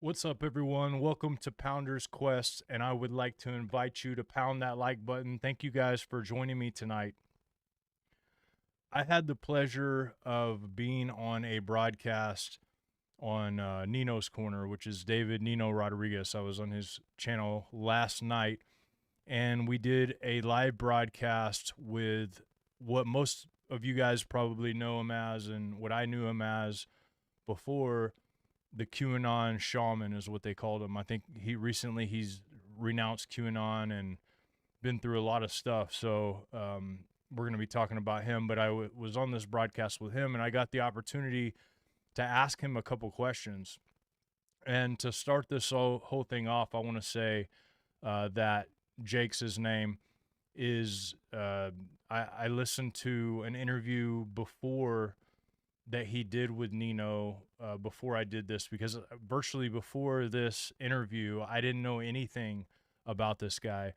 What's up, everyone? Welcome to Pounder's Quest, and I would like to invite you to pound that like button. Thank you guys for joining me tonight. I had the pleasure of being on a broadcast on Nino's Corner, which is David Nino Rodriguez. I was on his channel last night, and we did a live broadcast with what most of you guys probably know him as, and what I knew him as before, the QAnon shaman is what they called him. I think he's renounced QAnon and been through a lot of stuff. So we're going to be talking about him. But was on this broadcast with him, and I got the opportunity to ask him a couple questions. And to start this whole thing off, I want to say that Jake's his name is. I listened to an interview before that he did with Nino before I did this, because virtually before this interview, I didn't know anything about this guy.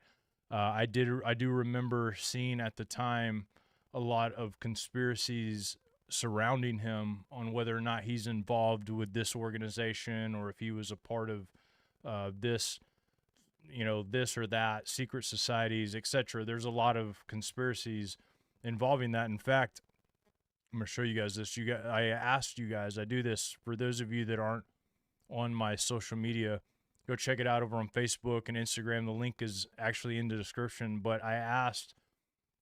I do remember seeing at the time a lot of conspiracies surrounding him on whether or not he's involved with this organization, or if he was a part of this, this or that, secret societies, etc. There's a lot of conspiracies involving that. In fact, I'm gonna show you guys this. I asked you guys. I do this for those of you that aren't on my social media. Go check it out over on Facebook and Instagram. The link is actually in the description. But I asked.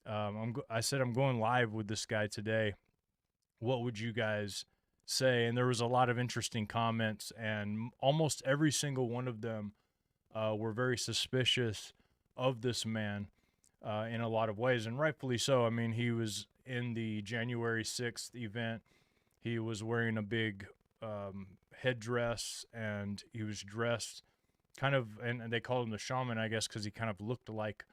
I said I'm going live with this guy today. What would you guys say? And there was a lot of interesting comments, and almost every single one of them were very suspicious of this man in a lot of ways, and rightfully so. I mean, he was in the January 6th event. He was wearing a big headdress, and he was dressed kind of, and they called him the shaman, I guess, because he kind of looked like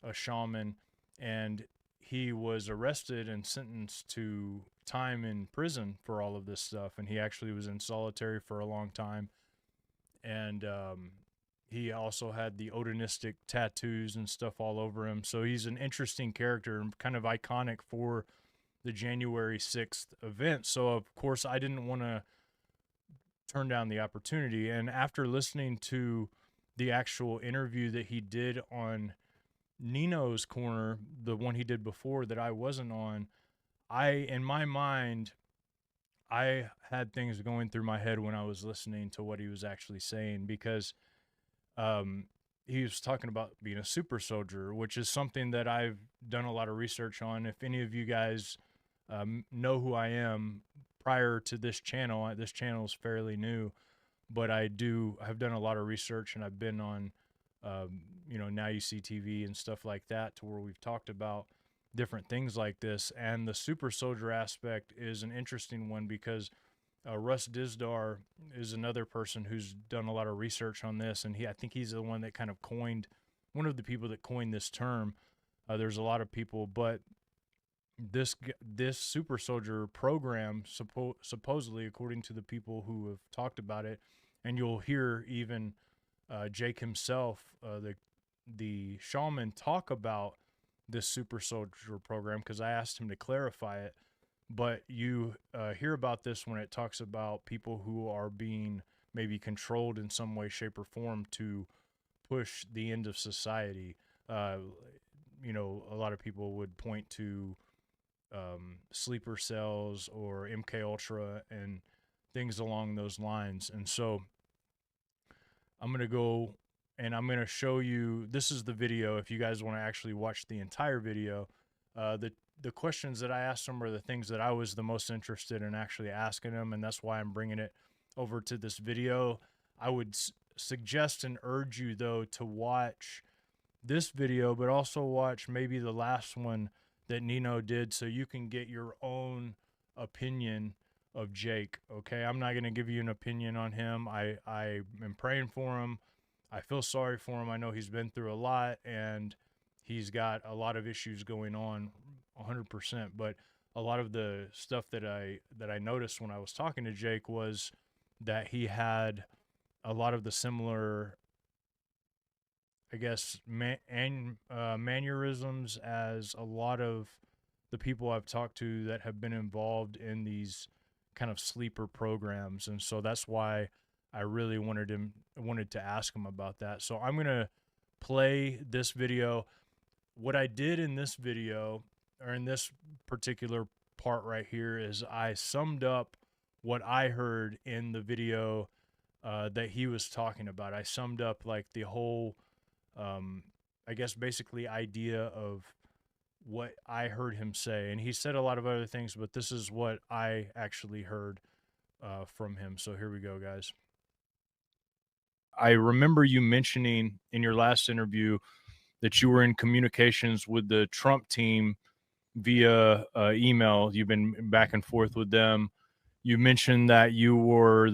a shaman. And he was arrested and sentenced to time in prison for all of this stuff. And he actually was in solitary for a long time. And he also had the Odinistic tattoos and stuff all over him. So he's an interesting character and kind of iconic for the January 6th event. So, of course, I didn't want to turn down the opportunity. And after listening to the actual interview that he did on Nino's Corner, the one he did before that I wasn't on, in my mind, I had things going through my head when I was listening to what he was actually saying, because he was talking about being a super soldier, which is something that I've done a lot of research on. If any of you guys know who I am prior to this channel is fairly new, but I've done a lot of research, and I've been on, Now You See TV and stuff like that, to where we've talked about different things like this. And the super soldier aspect is an interesting one, because Russ Dizdar is another person who's done a lot of research on this, and I think he's the one that kind of one of the people that coined this term. There's a lot of people, but this super soldier program, supposedly, according to the people who have talked about it, and you'll hear even Jake himself, the shaman, talk about this super soldier program, because I asked him to clarify it. But you hear about this when it talks about people who are being maybe controlled in some way, shape, or form to push the end of society. A lot of people would point to sleeper cells or MK Ultra and things along those lines. And so I'm gonna go and I'm gonna show you. This is the video. If you guys want to actually watch the entire video, the questions that I asked him are the things that I was the most interested in actually asking him, and that's why I'm bringing it over to this video. I would suggest and urge you, though, to watch this video, but also watch maybe the last one that Nino did, so you can get your own opinion of Jake. Okay, I'm not going to give you an opinion on him. I am praying for him. I feel sorry for him. I know he's been through a lot, and he's got a lot of issues going on, 100%. But a lot of the stuff that I noticed when I was talking to Jake was that he had a lot of the similar, I guess, mannerisms as a lot of the people I've talked to that have been involved in these kind of sleeper programs. And so that's why I really wanted to ask him about that. So I'm gonna play this video. What I did in this video, or in this particular part right here, is I summed up what I heard in the video that he was talking about. I summed up like the whole, um, I guess, basically idea of what I heard him say. And he said a lot of other things, but this is what I actually heard from him. So here we go, guys. I remember you mentioning in your last interview that you were in communications with the Trump team via email. You've been back and forth with them. You mentioned that you were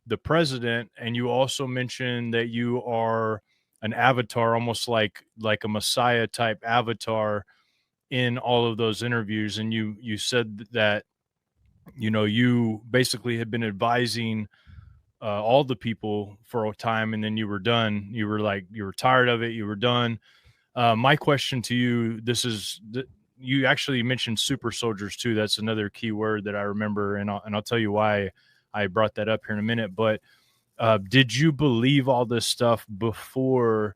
the president, and you also mentioned that you are an avatar, almost like a messiah type avatar in all of those interviews. And you said that you basically had been advising all the people for a time, and then you were done. You were tired of it. You were done. My question to you, you actually mentioned super soldiers too. That's another key word that I remember, and I'll tell you why I brought that up here in a minute. But did you believe all this stuff before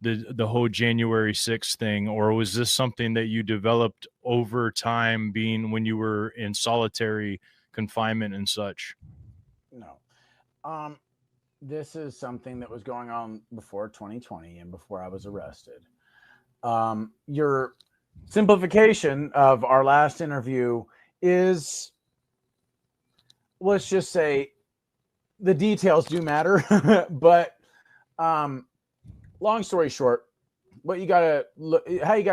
the whole January 6th thing, or was this something that you developed over time, being when you were in solitary confinement and such? No. This is something that was going on before 2020 and before I was arrested. Your simplification of our last interview is, let's just say, the details do matter, but long story short, how you gotta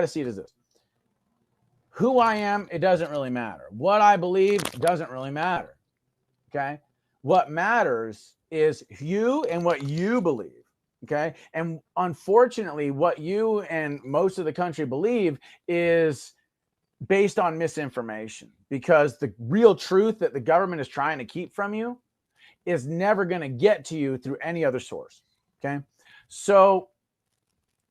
see it is this: who I am, it doesn't really matter. What I believe doesn't really matter. Okay, what matters is you and what you believe. Okay, and unfortunately, what you and most of the country believe is based on misinformation, because the real truth that the government is trying to keep from you is never going to get to you through any other source. Okay, so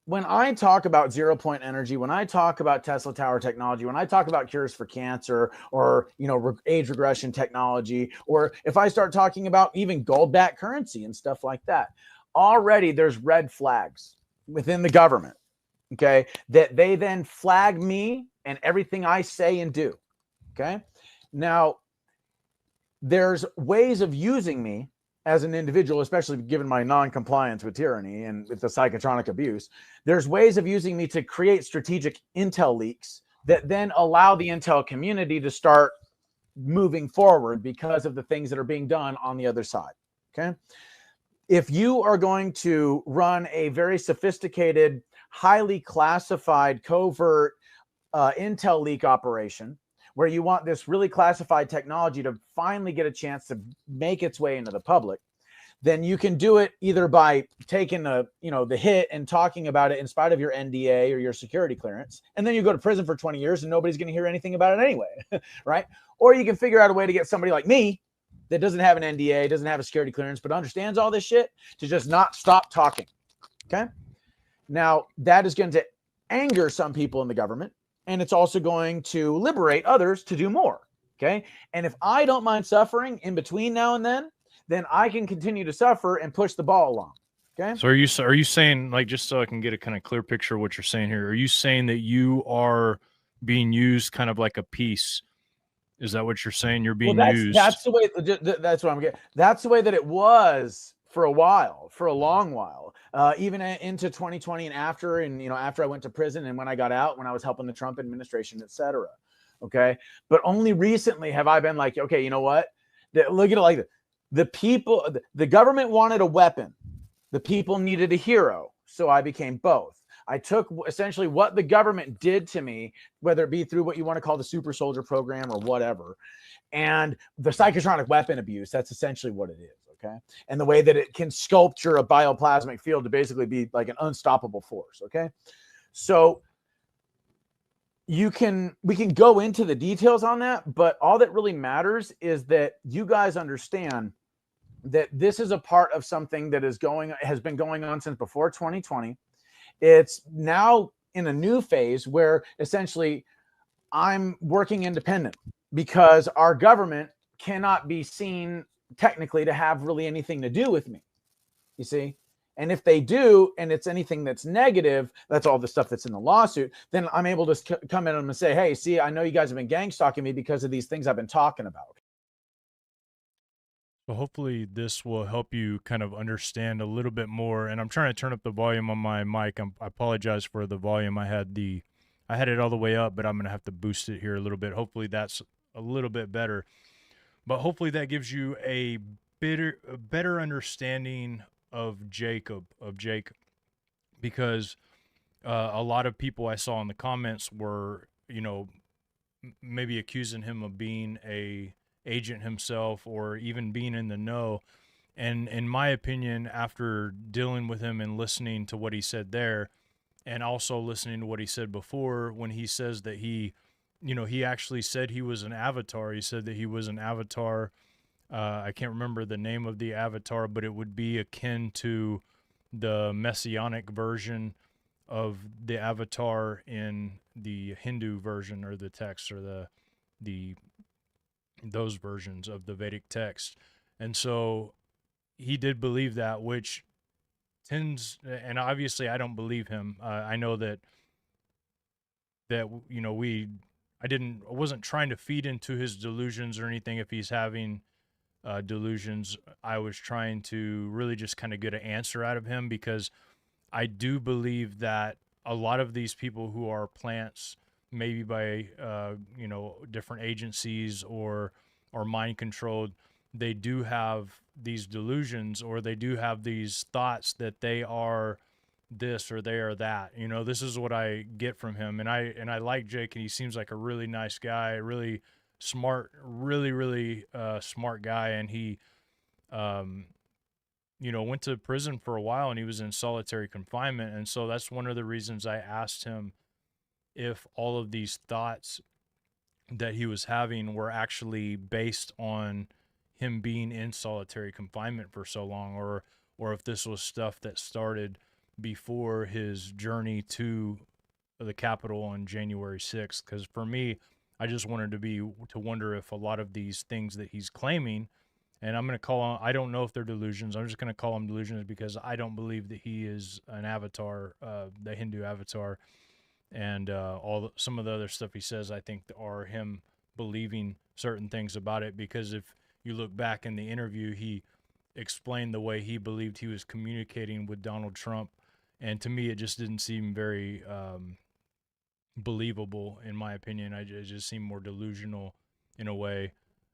when I talk about 0 point energy, when I talk about Tesla Tower technology, when I talk about cures for cancer, or age regression technology, or if I start talking about even gold-backed currency and stuff like that, already there's red flags within the government, okay, that they then flag me and everything I say and do. Okay, now there's ways of using me as an individual, especially given my non-compliance with tyranny and with the psychotronic abuse. There's ways of using me to create strategic intel leaks that then allow the intel community to start moving forward because of the things that are being done on the other side. Okay, if you are going to run a very sophisticated, highly classified, covert intel leak operation, where you want this really classified technology to finally get a chance to make its way into the public, then you can do it either by taking the hit and talking about it in spite of your NDA or your security clearance, and then you go to prison for 20 years and nobody's going to hear anything about it anyway, right? Or you can figure out a way to get somebody like me that doesn't have an NDA, doesn't have a security clearance, but understands all this shit, to just not stop talking. Okay? Now, that is going to anger some people in the government, and it's also going to liberate others to do more. Okay. And if I don't mind suffering in between now and then I can continue to suffer and push the ball along. Okay. So are you saying, like, just so I can get a kind of clear picture of what you're saying here, are you saying that you are being used kind of like a piece? Is that what you're saying? You're being used. That's the way. That's what I'm getting. That's the way that it was for a while, for a long while, even into 2020 and after, and after I went to prison and when I got out, when I was helping the Trump administration, etc. Okay, but only recently have I been like, okay, you know what? Look at it like this: the people, the government wanted a weapon, the people needed a hero, so I became both. I took essentially what the government did to me, whether it be through what you want to call the super soldier program or whatever, and the psychotronic weapon abuse. That's essentially what it is. Okay. And the way that it can sculpture a bioplasmic field to basically be like an unstoppable force. Okay. So we can go into the details on that, but all that really matters is that you guys understand that this is a part of something that has been going on since before 2020. It's now in a new phase where essentially I'm working independent because our government cannot be seen technically to have really anything to do with me. You see? And if they do, and it's anything that's negative, that's all the stuff that's in the lawsuit, then I'm able to come in and say, hey, see, I know you guys have been gang stalking me because of these things I've been talking about. So hopefully this will help you kind of understand a little bit more. And I'm trying to turn up the volume on my mic. I apologize for the volume. I had it all the way up, but I'm gonna have to boost it here a little bit. Hopefully that's a little bit better. But hopefully that gives you a better understanding of Jake, because a lot of people I saw in the comments were, maybe accusing him of being a agent himself or even being in the know. And in my opinion, after dealing with him and listening to what he said there, and also listening to what he said before, when he says that he actually said he was an avatar. He said that he was an avatar. I can't remember the name of the avatar, but it would be akin to the messianic version of the avatar in the Hindu version, or the text, or the those versions of the Vedic text. And so he did believe that, which tends, and obviously I don't believe him. I know that I wasn't trying to feed into his delusions or anything. If he's having delusions, I was trying to really just kind of get an answer out of him, because I do believe that a lot of these people who are plants, maybe by different agencies or mind controlled, they do have these delusions, or they do have these thoughts that they are this or they are that. This is what I get from him, and I like Jake, and he seems like a really nice guy, really smart, really smart guy, and he um went to prison for a while, and he was in solitary confinement. And so that's one of the reasons I asked him if all of these thoughts that he was having were actually based on him being in solitary confinement for so long, or if this was stuff that started before his journey to the Capitol on January 6th. Because for me, I just wanted to wonder if a lot of these things that he's claiming, and I'm going to call them, I don't know if they're delusions. I'm just going to call them delusions, because I don't believe that he is an avatar, the Hindu avatar. And some of the other stuff he says, I think, are him believing certain things about it. Because if you look back in the interview, he explained the way he believed he was communicating with Donald Trump. And to me, it just didn't seem very believable, in my opinion. It just seemed more delusional in a way.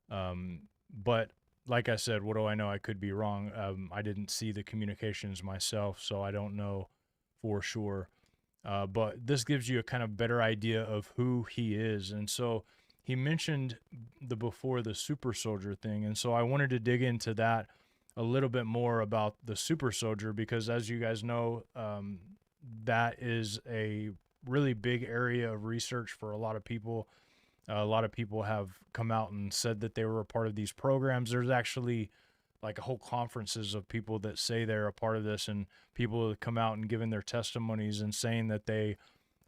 But like I said, what do I know? I could be wrong. I didn't see the communications myself, so I don't know for sure. But this gives you a kind of better idea of who he is. And so he mentioned the super soldier thing. And so I wanted to dig into that a little bit more about the super soldier, because as you guys know, that is a really big area of research for a lot of people. A lot of people have come out and said that they were a part of these programs. There's actually like whole conferences of people that say they're a part of this, and people have come out and given their testimonies and saying that they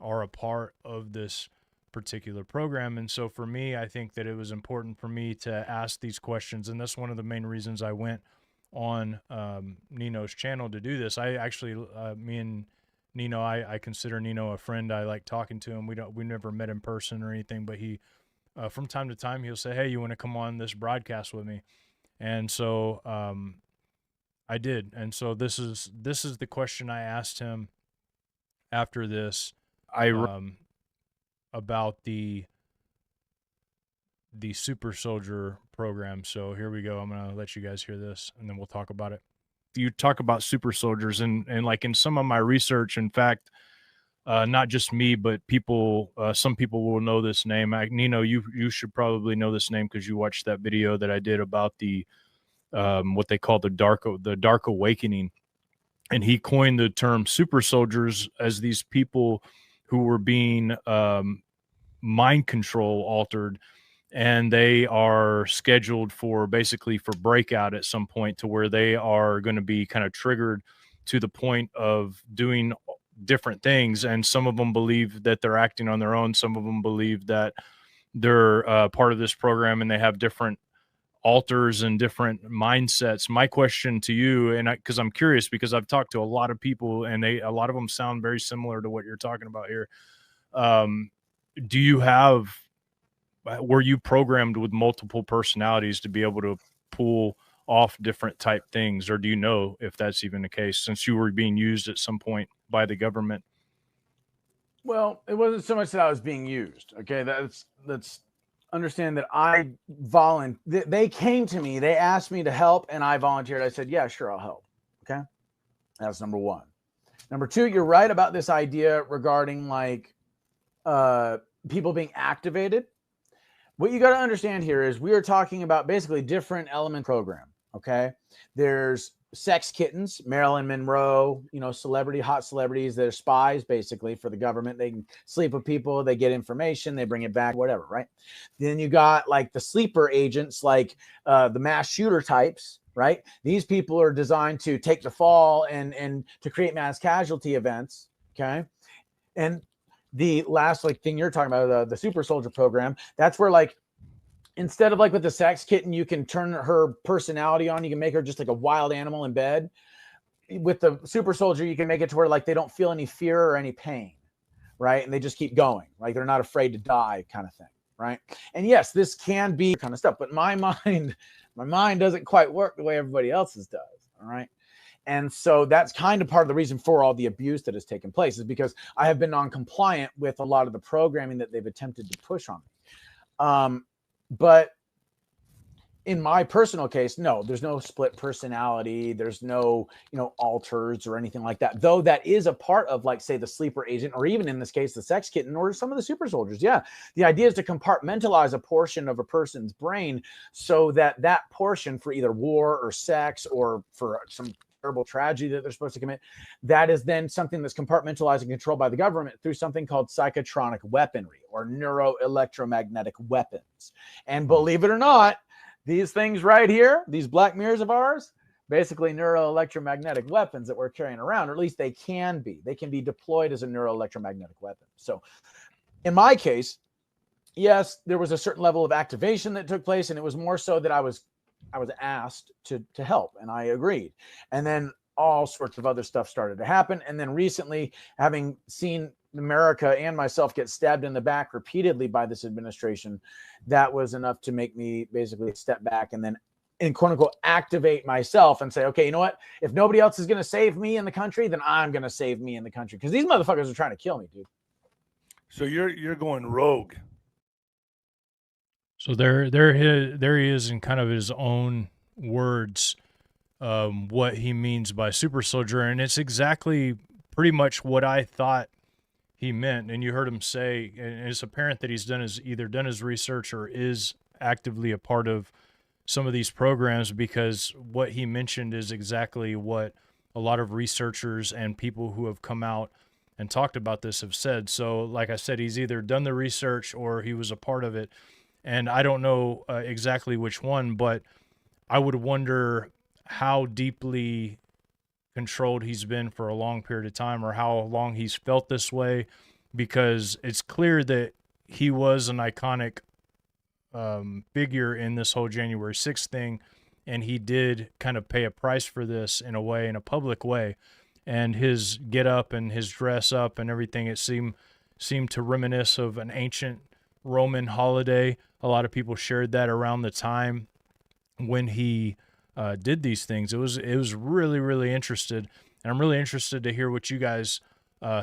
are a part of this particular program. And so for me, I think that it was important for me to ask these questions. And that's one of the main reasons I went on Nino's channel to do this. I actually, me and Nino, I consider Nino a friend. I like talking to him. We never met in person or anything, but he, from time to time, he'll say, "Hey, you want to come on this broadcast with me?" And so I did. And so this is the question I asked him after this, I about the super soldier program. So here we go. I'm gonna let you guys hear this, and then we'll talk about it. You talk about super soldiers, and like in some of my research, in fact, not just me, but people, some people will know this name. Nino, you should probably know this name because you watched that video that I did about the what they call the dark awakening, and he coined the term super soldiers as these people who were being mind control altered, and they are scheduled for basically for breakout at some point, to where they are going to be kind of triggered to the point of doing different things. And some of them believe that they're acting on their own. Some of them believe that they're part of this program, and they have different alters and different mindsets. My question to you, and because I'm curious, because I've talked to a lot of people, and a lot of them sound very similar to what you're talking about here. Um, do you have were you programmed with multiple personalities to be able to pull off different type things, or do you know if that's even the case since you were being used at some point by the government? Well, it wasn't so much that I was being used. Okay, that's understand that they came to me, they asked me to help, and I volunteered. I said, yeah, sure, I'll help. Okay, that's number one. Number two, you're right about this idea regarding like people being activated. What you got to understand here is we are talking about basically different element program. Okay, there's sex kittens, Marilyn Monroe, hot celebrities that are spies basically for the government. They can sleep with people, they get information, they bring it back, whatever, right? Then you got like the sleeper agents, like the mass shooter types, right? These people are designed to take the fall and to create mass casualty events, okay? And the last like thing you're talking about, the super soldier program, that's where like instead of like with the sex kitten, you can turn her personality on. You can make her just like a wild animal in bed. With the super soldier, you can make it to where like they don't feel any fear or any pain, right? And they just keep going, like they're not afraid to die, kind of thing, right? And yes, this can be kind of stuff, but my mind doesn't quite work the way everybody else's does, all right? And so that's kind of part of the reason for all the abuse that has taken place is because I have been non-compliant with a lot of the programming that they've attempted to push on me. But in my personal case, no, there's no split personality. There's no, alters or anything like that. Though that is a part of like, say, the sleeper agent, or even in this case, the sex kitten or some of the super soldiers. Yeah. The idea is to compartmentalize a portion of a person's brain so that that portion for either war or sex or for some terrible tragedy that they're supposed to commit, that is then something that's compartmentalized and controlled by the government through something called psychotronic weaponry or neuroelectromagnetic weapons. And believe it or not, these things right here, these black mirrors of ours, basically neuroelectromagnetic weapons that we're carrying around, or at least they can be. They can be deployed as a neuroelectromagnetic weapon. So in my case, yes, there was a certain level of activation that took place, and it was more so that I was asked to help, and I agreed. And then all sorts of other stuff started to happen. And then recently, having seen America and myself get stabbed in the back repeatedly by this administration, that was enough to make me basically step back and then, in quote unquote, activate myself and say, okay, you know what? If nobody else is going to save me in the country, then I'm going to save me in the country, because these motherfuckers are trying to kill me, dude. So you're going rogue. So there he is in kind of his own words, what he means by super soldier, and it's exactly pretty much what I thought he meant. And you heard him say, and it's apparent that he's either done his research or is actively a part of some of these programs, because what he mentioned is exactly what a lot of researchers and people who have come out and talked about this have said. So, like I said, he's either done the research or he was a part of it. And I don't know exactly which one, but I would wonder how deeply controlled he's been for a long period of time, or how long he's felt this way, because it's clear that he was an iconic figure in this whole January 6th thing, and he did kind of pay a price for this in a way, in a public way. And his get up and his dress up and everything, it seemed to reminisce of an ancient Roman holiday. A lot of people shared that around the time when he did these things. It was really, really interested, and I'm really interested to hear what you guys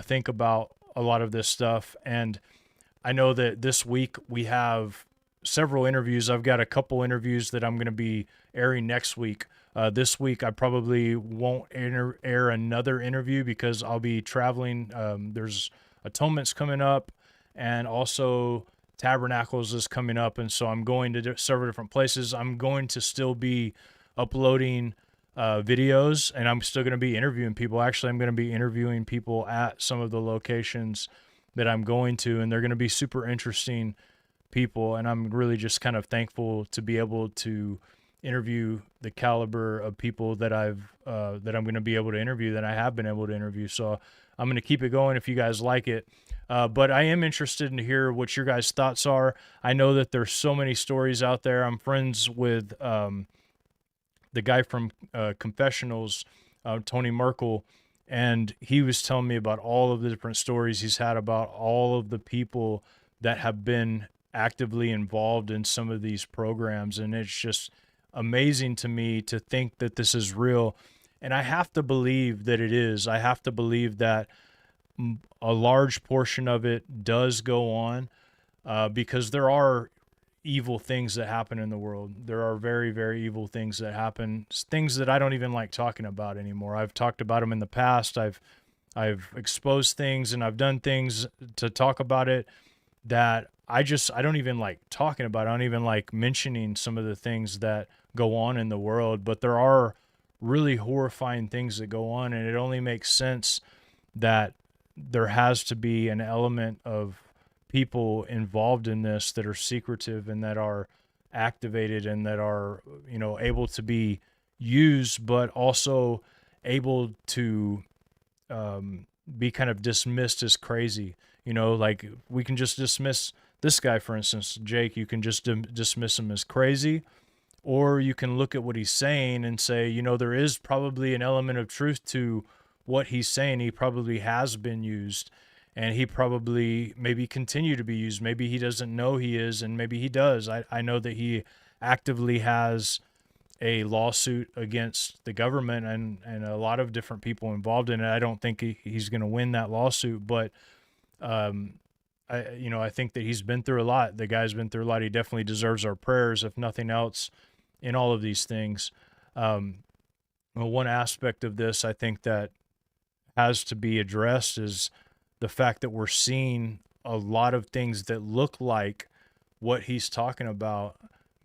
think about a lot of this stuff. And I know that this week we have several interviews. I've got a couple interviews that I'm going to be airing next week. This week I probably won't air another interview because I'll be traveling. There's Atonement's coming up, and also Tabernacles is coming up, and so I'm going to several different places. I'm going to still be uploading videos, and I'm still going to be interviewing people. Actually, I'm going to be interviewing people at some of the locations that I'm going to, and they're going to be super interesting people, and I'm really just kind of thankful to be able to interview the caliber of people that that I'm going to be able to interview, that I have been able to interview. So I'm going to keep it going if you guys like it. But I am interested in to hear what your guys' thoughts are. I know that there's so many stories out there. I'm friends with the guy from Confessionals, Tony Merkel, and he was telling me about all of the different stories he's had about all of the people that have been actively involved in some of these programs. And it's just amazing to me to think that this is real. And I have to believe that it is. I have to believe that a large portion of it does go on because there are evil things that happen in the world. There are very, very evil things that happen, things that I don't even like talking about anymore. I've talked about them in the past. I've exposed things and I've done things to talk about it that I don't even like talking about. I don't even like mentioning some of the things that go on in the world, but there are really horrifying things that go on, and it only makes sense that there has to be an element of people involved in this that are secretive and that are activated and that are, able to be used, but also able to be kind of dismissed as crazy. Like we can just dismiss this guy, for instance, Jake. You can just dismiss him as crazy, or you can look at what he's saying and say, there is probably an element of truth to what he's saying. He probably has been used, and he probably maybe continue to be used. Maybe he doesn't know he is, and maybe he does. I know that he actively has a lawsuit against the government and a lot of different people involved in it. I don't think he's going to win that lawsuit, but I think that he's been through a lot. The guy's been through a lot. He definitely deserves our prayers, if nothing else, in all of these things. One aspect of this I think that has to be addressed is the fact that we're seeing a lot of things that look like what he's talking about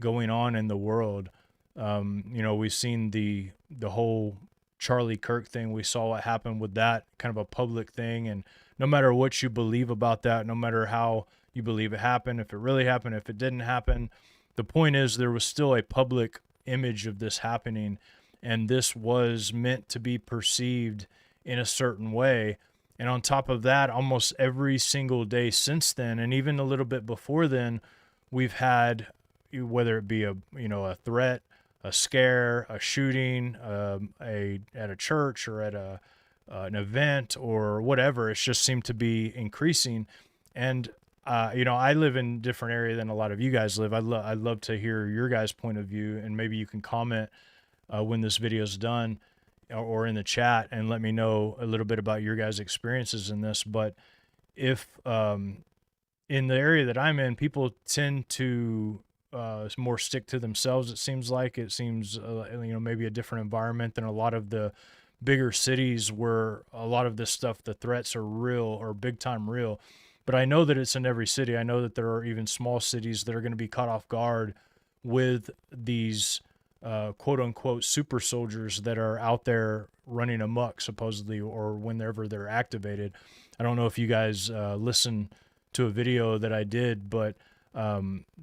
going on in the world. We've seen the whole Charlie Kirk thing. We saw what happened with that, kind of a public thing. And no matter what you believe about that, no matter how you believe it happened, if it really happened, if it didn't happen, the point is there was still a public image of this happening, and this was meant to be perceived in a certain way. And on top of that, almost every single day since then, and even a little bit before then, we've had, whether it be a threat, a scare, a shooting, at a church or at an event or whatever. It's just seemed to be increasing. And I live in a different area than a lot of you guys live. I'd love to hear your guys' point of view, and maybe you can comment when this video is done or in the chat and let me know a little bit about your guys' experiences in this. But if in the area that I'm in, people tend to more stick to themselves. It seems maybe a different environment than a lot of the bigger cities where a lot of this stuff, the threats are real or big time real. But I know that it's in every city. I know that there are even small cities that are going to be caught off guard with these quote unquote super soldiers that are out there running amok, supposedly, or whenever they're activated. I don't know if you guys listened to a video that I did, but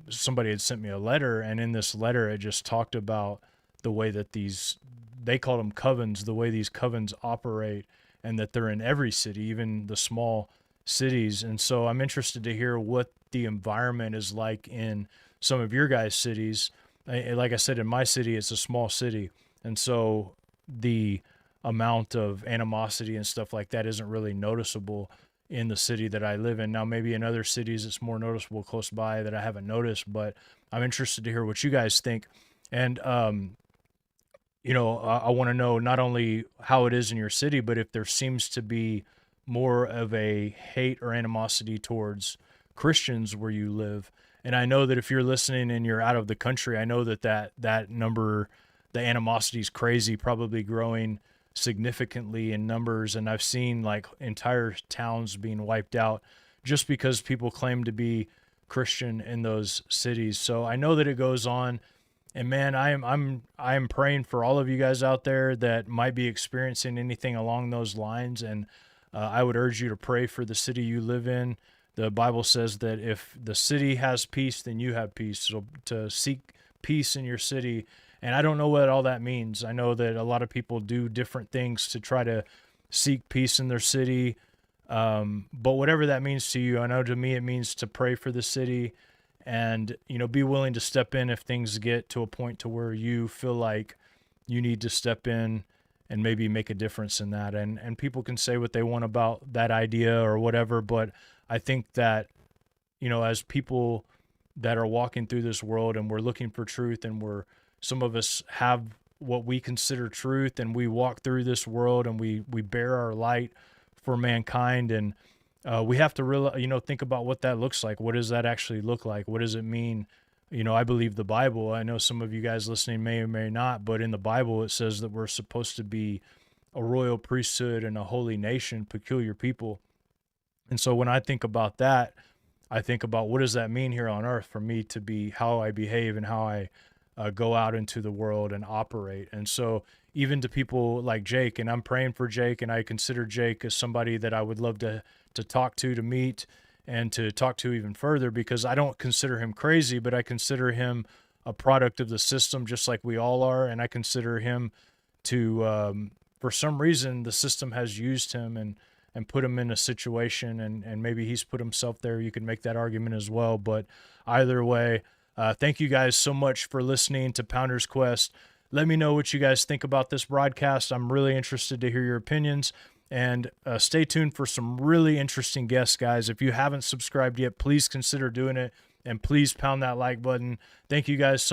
somebody had sent me a letter, and in this letter it just talked about the way that they called them covens, the way these covens operate, and that they're in every city, even the small cities. And so I'm interested to hear what the environment is like in some of your guys' cities. Like I said, in my city, it's a small city, and so the amount of animosity and stuff like that isn't really noticeable in the city that I live in. Now, maybe in other cities it's more noticeable close by that I haven't noticed, but I'm interested to hear what you guys think. And, I want to know not only how it is in your city, but if there seems to be more of a hate or animosity towards Christians where you live. And I know that if you're listening and you're out of the country, I know that number, the animosity is crazy, probably growing significantly in numbers. And I've seen like entire towns being wiped out just because people claim to be Christian in those cities. So I know that it goes on. And man, I am praying for all of you guys out there that might be experiencing anything along those lines. And I would urge you to pray for the city you live in. The Bible says that if the city has peace, then you have peace. So to seek peace in your city And I don't know what all that means. I know that a lot of people do different things to try to seek peace in their city. But whatever that means to you, I know to me it means to pray for the city and, be willing to step in if things get to a point to where you feel like you need to step in and maybe make a difference in that. And people can say what they want about that idea or whatever, but I think that, as people that are walking through this world and we're looking for truth, and some of us have what we consider truth, and we walk through this world and we bear our light for mankind. And we have to really, think about what that looks like. What does that actually look like? What does it mean? I believe the Bible. I know some of you guys listening may or may not, but in the Bible it says that we're supposed to be a royal priesthood and a holy nation, peculiar people. And so when I think about that, I think about what does that mean here on earth for me to be how I behave and how I go out into the world and operate. And so even to people like Jake, and I'm praying for Jake, and I consider Jake as somebody that I would love to talk to meet, and to talk to even further, because I don't consider him crazy, but I consider him a product of the system, just like we all are. And I consider him to, for some reason, the system has used him and put him in a situation, and maybe he's put himself there. You can make that argument as well. But either way, thank you guys so much for listening to Pounder's Quest. Let me know what you guys think about this broadcast. I'm really interested to hear your opinions. And stay tuned for some really interesting guests, guys. If you haven't subscribed yet, please consider doing it. And please pound that like button. Thank you guys so